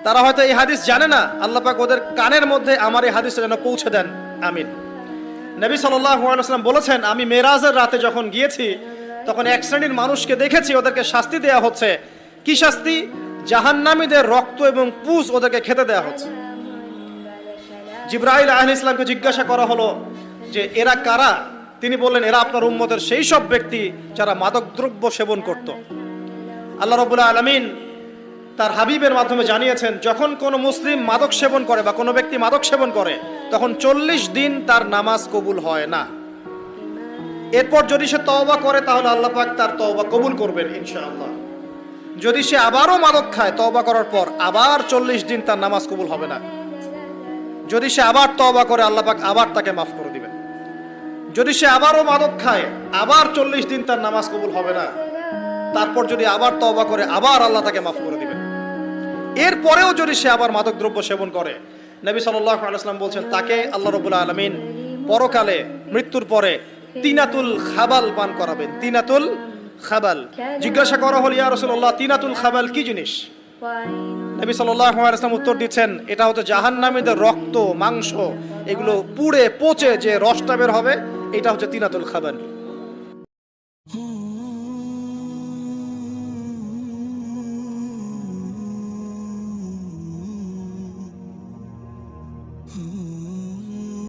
তারা হয়তো এই হাদিস জানে না, আল্লাহ পাক ওদের কানের মধ্যে আমার এই হাদিসটা যেন পৌঁছে দেন, আমিন। নবী সাল্লাল্লাহু আলাইহি ওয়াসাল্লাম বলেছেন, আমি মেরাজের রাতে যখন গিয়েছি তখন এক শ্রেণীর মানুষকে দেখেছি, ওদেরকে শাস্তি দেয়া হচ্ছে। কি শাস্তি? জাহান্নামীদের রক্ত এবং পুজ ওদেরকে খেতে দেয়া হচ্ছে। জিবরাইল আলাইহিস সালামকে জিজ্ঞাসা করা হলো যে এরা কারা? তিনি বললেন, এরা আপনার উম্মতের সেই সব ব্যক্তি যারা মাদকদ্রব্য সেবন করত। আল্লাহ রাব্বুল আলামিন তার হাবিবের মাধ্যমে জানিয়েছেন, যখন কোনো মুসলিম মাদক সেবন করে বা কোনো ব্যক্তি মাদক সেবন করে তখন 40 দিন তার নামাজ কবুল হয় না। এরপর যদি সে তওবা করে তাহলে আল্লাহ পাক তার তওবা কবুল করবেন ইনশাআল্লাহ। যদি সে আবারও মাদক খায় তওবা করার পর, আবার 40 দিন তার নামাজ কবুল হবে না। যদি সে আবার তওবা করে আল্লাহ পাক আবার তাকে মাফ করে দিবেন। যদি সে আবারও মাদক খায় আবার 40 দিন তার নামাজ কবুল হবে না। তারপর যদি আবার তওবা করে আবার আল্লাহ তাকে মাফ করে দিবেন। এরপরেও যদি সে আবার মাদক দ্রব্য সেবন করে, নবী সাল্লাল্লাহু আলাইহি ওয়াসাল্লাম বলছেন তাকে আল্লাহ রাব্বুল আলামিন পরকালে মৃত্যুর পরে তিনাতুল খাবাল পান করাবেন। তিনাতুল খাবাল। জিজ্ঞাসা করা হলো, ইয়া রাসূলুল্লাহ, তিনাতুল খাবাল কি জিনিস? নবী সাল্লাল্লাহু আলাইহি ওয়াসাল্লাম উত্তর দিচ্ছেন, এটা হচ্ছে জাহান্নামীদের রক্ত, মাংস, এগুলো পুড়ে পচে যে রসটা বের হবে, এটা হচ্ছে তিনাতুল খাবাল।